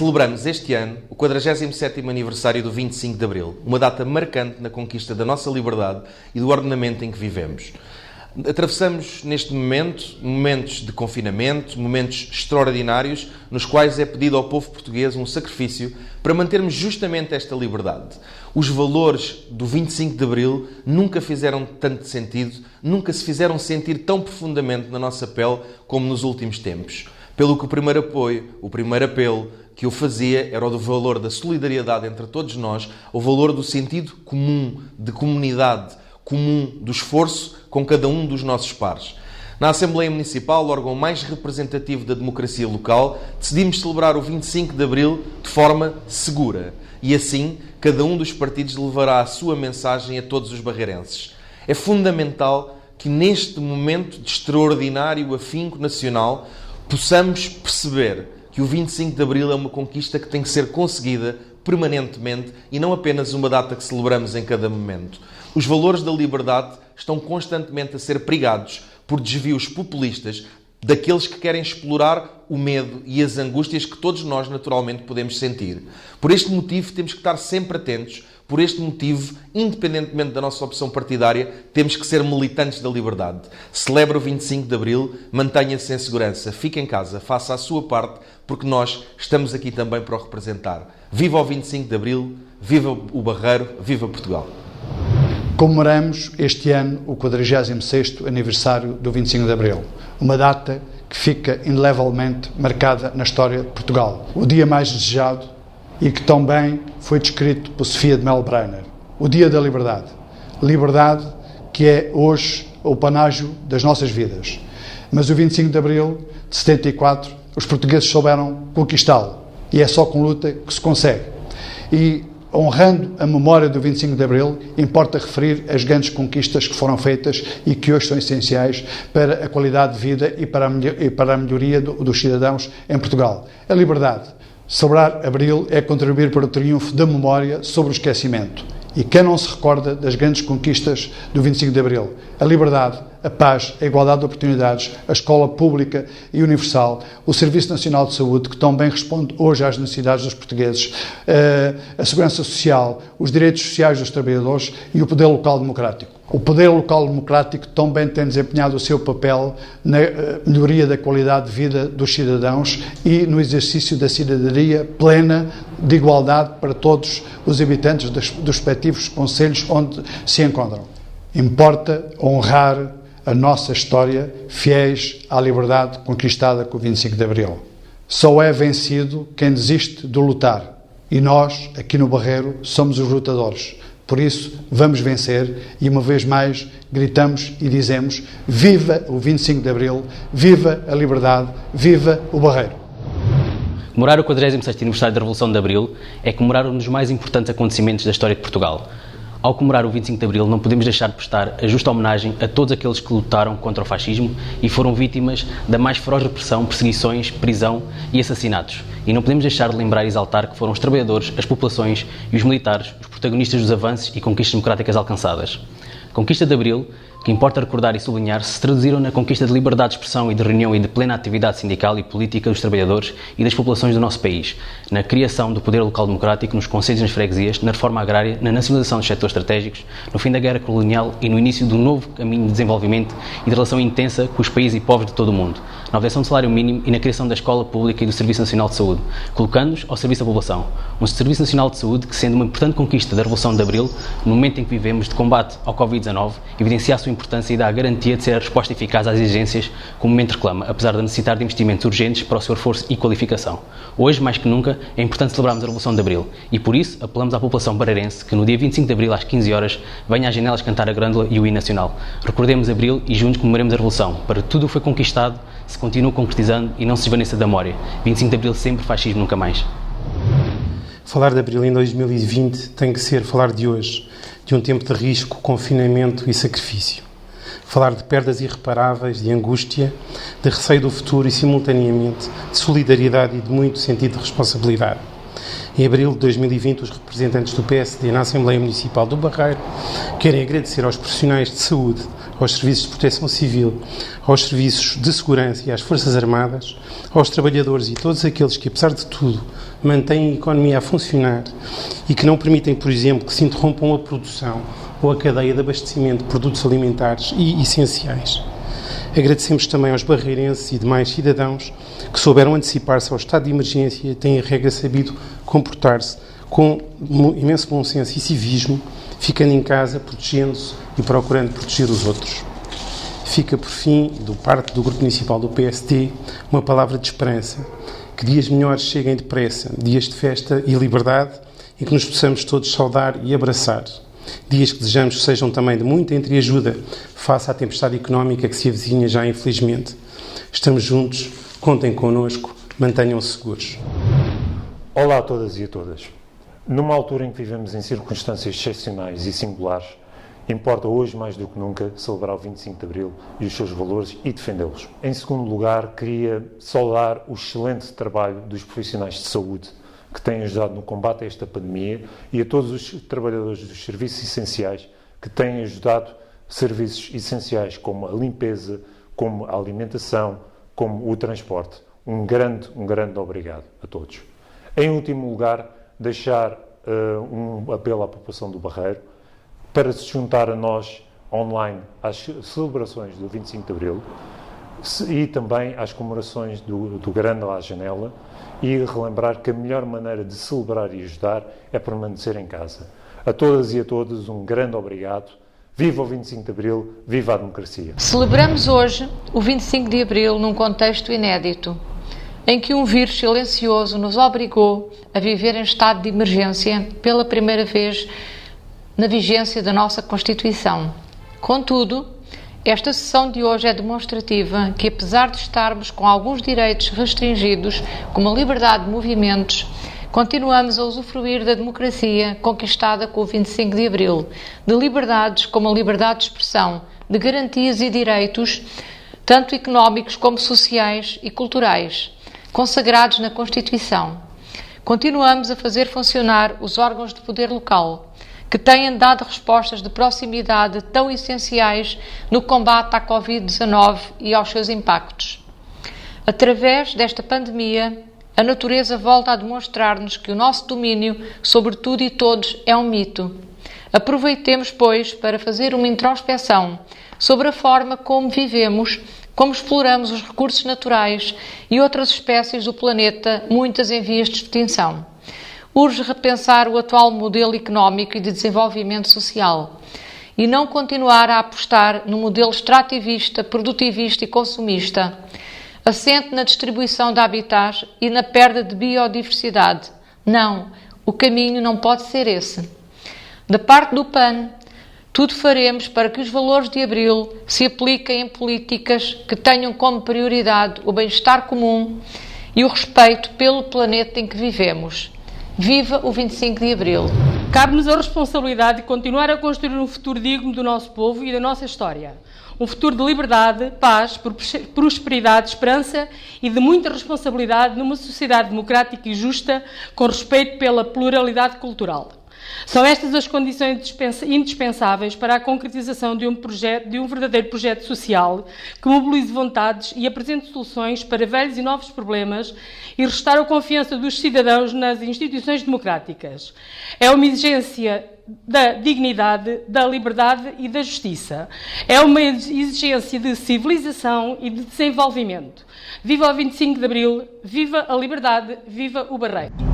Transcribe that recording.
Celebramos este ano o 47º aniversário do 25 de Abril, uma data marcante na conquista da nossa liberdade e do ordenamento em que vivemos. Atravessamos neste momento momentos de confinamento, momentos extraordinários, nos quais é pedido ao povo português um sacrifício para mantermos justamente esta liberdade. Os valores do 25 de Abril nunca fizeram tanto sentido, nunca se fizeram sentir tão profundamente na nossa pele como nos últimos tempos. Pelo que o primeiro apoio, o primeiro apelo que eu fazia era o do valor da solidariedade entre todos nós, o valor do sentido comum, de comunidade, comum, do esforço com cada um dos nossos pares. Na Assembleia Municipal, o órgão mais representativo da democracia local, decidimos celebrar o 25 de Abril de forma segura. E assim, cada um dos partidos levará a sua mensagem a todos os barreirenses. É fundamental que neste momento de extraordinário afinco nacional possamos perceber que o 25 de Abril é uma conquista que tem que ser conseguida permanentemente e não apenas uma data que celebramos em cada momento. Os valores da liberdade estão constantemente a ser perigados por desvios populistas daqueles que querem explorar o medo e as angústias que todos nós naturalmente podemos sentir. Por este motivo temos que estar sempre atentos. Por este motivo, independentemente da nossa opção partidária, temos que ser militantes da liberdade. Celebre o 25 de Abril, mantenha-se em segurança, fique em casa, faça a sua parte, porque nós estamos aqui também para o representar. Viva o 25 de Abril, viva o Barreiro, viva Portugal! Comemoramos este ano o 46º aniversário do 25 de Abril, uma data que fica indelevelmente marcada na história de Portugal. O dia mais desejado e que tão bem foi descrito por Sofia de Melo Brenner. O Dia da Liberdade. Liberdade que é hoje o panágio das nossas vidas. Mas o 25 de Abril de 74, os portugueses souberam conquistá-lo. E é só com luta que se consegue. E honrando a memória do 25 de Abril, importa referir as grandes conquistas que foram feitas e que hoje são essenciais para a qualidade de vida e para a melhoria dos cidadãos em Portugal. A liberdade. Celebrar Abril é contribuir para o triunfo da memória sobre o esquecimento. E quem não se recorda das grandes conquistas do 25 de Abril? A liberdade, a paz, a igualdade de oportunidades, a escola pública e universal, o Serviço Nacional de Saúde, que tão bem responde hoje às necessidades dos portugueses, a segurança social, os direitos sociais dos trabalhadores e o poder local democrático. O poder local democrático tão bem tem desempenhado o seu papel na melhoria da qualidade de vida dos cidadãos e no exercício da cidadania plena, de igualdade para todos os habitantes dos respectivos concelhos onde se encontram. Importa honrar a nossa história, fiéis à liberdade conquistada com o 25 de Abril. Só é vencido quem desiste de lutar. E nós, aqui no Barreiro, somos os lutadores. Por isso, vamos vencer e, uma vez mais, gritamos e dizemos: viva o 25 de Abril, viva a liberdade, viva o Barreiro. Comemorar o 46º aniversário da Revolução de Abril é comemorar um dos mais importantes acontecimentos da história de Portugal. Ao comemorar o 25 de Abril, não podemos deixar de prestar a justa homenagem a todos aqueles que lutaram contra o fascismo e foram vítimas da mais feroz repressão, perseguições, prisão e assassinatos. E não podemos deixar de lembrar e exaltar que foram os trabalhadores, as populações e os militares os protagonistas dos avanços e conquistas democráticas alcançadas. A Conquista de Abril, que importa recordar e sublinhar, se traduziram na conquista de liberdade de expressão e de reunião e de plena atividade sindical e política dos trabalhadores e das populações do nosso país, na criação do poder local democrático nos concelhos e nas freguesias, na reforma agrária, na nacionalização dos setores estratégicos, no fim da guerra colonial e no início de um novo caminho de desenvolvimento e de relação intensa com os países e povos de todo o mundo, na obtenção do salário mínimo e na criação da escola pública e do Serviço Nacional de Saúde, colocando-nos ao serviço da população. Um Serviço Nacional de Saúde que, sendo uma importante conquista da Revolução de Abril, no momento em que vivemos de combate ao Covid-19, evidencia a sua importância e dá a garantia de ser a resposta eficaz às exigências que o momento reclama, apesar de necessitar de investimentos urgentes para o seu reforço e qualificação. Hoje, mais que nunca, é importante celebrarmos a Revolução de Abril e, por isso, apelamos à população barreirense que, no dia 25 de Abril, às 15 horas, venha às janelas cantar a grândola e o hino nacional. Recordemos Abril e juntos comemoremos a Revolução. Para tudo o que foi conquistado, se continua concretizando e não se desvaneça da memória. 25 de Abril sempre, fascismo nunca mais. Falar de Abril em 2020 tem que ser falar de hoje, de um tempo de risco, confinamento e sacrifício. Falar de perdas irreparáveis, de angústia, de receio do futuro e, simultaneamente, de solidariedade e de muito sentido de responsabilidade. Em abril de 2020, os representantes do PSD na Assembleia Municipal do Barreiro querem agradecer aos profissionais de saúde, aos serviços de proteção civil, aos serviços de segurança e às Forças Armadas, aos trabalhadores e todos aqueles que, apesar de tudo, mantêm a economia a funcionar e que não permitem, por exemplo, que se interrompam a produção ou a cadeia de abastecimento de produtos alimentares e essenciais. Agradecemos também aos barreirenses e demais cidadãos que souberam antecipar-se ao estado de emergência e têm a regra sabido comportar-se com imenso bom senso e civismo, ficando em casa, protegendo-se e procurando proteger os outros. Fica, por fim, do parte do Grupo Municipal do PSD, uma palavra de esperança, que dias melhores cheguem depressa, dias de festa e liberdade, e que nos possamos todos saudar e abraçar. Dias que desejamos que sejam também de muita entreajuda face à tempestade económica que se avizinha já, infelizmente. Estamos juntos, contem connosco, mantenham-se seguros. Olá a todas e a todas. Numa altura em que vivemos em circunstâncias excepcionais e singulares, importa hoje mais do que nunca celebrar o 25 de Abril e os seus valores e defendê-los. Em segundo lugar, queria saudar o excelente trabalho dos profissionais de saúde que têm ajudado no combate a esta pandemia e a todos os trabalhadores dos serviços essenciais que têm ajudado serviços essenciais como a limpeza, como a alimentação, como o transporte. Um grande obrigado a todos. Em último lugar, deixar um apelo à população do Barreiro para se juntar a nós online às celebrações do 25 de Abril e também às comemorações do Grande à Janela e relembrar que a melhor maneira de celebrar e ajudar é permanecer em casa. A todas e a todos um grande obrigado. Viva o 25 de Abril, viva a democracia. Celebramos hoje o 25 de Abril num contexto inédito, em que um vírus silencioso nos obrigou a viver em estado de emergência pela primeira vez na vigência da nossa Constituição. Contudo, esta sessão de hoje é demonstrativa que, apesar de estarmos com alguns direitos restringidos, como a liberdade de movimentos, continuamos a usufruir da democracia conquistada com o 25 de Abril, de liberdades como a liberdade de expressão, de garantias e direitos, tanto económicos como sociais e culturais, consagrados na Constituição. Continuamos a fazer funcionar os órgãos de poder local, que têm dado respostas de proximidade tão essenciais no combate à Covid-19 e aos seus impactos. Através desta pandemia, a natureza volta a demonstrar-nos que o nosso domínio sobre tudo e todos é um mito. Aproveitemos, pois, para fazer uma introspeção sobre a forma como vivemos, como exploramos os recursos naturais e outras espécies do planeta, muitas em vias de extinção. Urge repensar o atual modelo económico e de desenvolvimento social e não continuar a apostar no modelo extrativista, produtivista e consumista, assente na distribuição de habitats e na perda de biodiversidade. Não, o caminho não pode ser esse. Da parte do PAN, tudo faremos para que os valores de Abril se apliquem em políticas que tenham como prioridade o bem-estar comum e o respeito pelo planeta em que vivemos. Viva o 25 de Abril! Cabe-nos a responsabilidade de continuar a construir um futuro digno do nosso povo e da nossa história. Um futuro de liberdade, paz, prosperidade, esperança e de muita responsabilidade numa sociedade democrática e justa, com respeito pela pluralidade cultural. São estas as condições indispensáveis para a concretização de um verdadeiro projeto social que mobilize vontades e apresente soluções para velhos e novos problemas e restaure a confiança dos cidadãos nas instituições democráticas. É uma exigência da dignidade, da liberdade e da justiça. É uma exigência de civilização e de desenvolvimento. Viva o 25 de Abril, viva a liberdade, viva o Barreiro!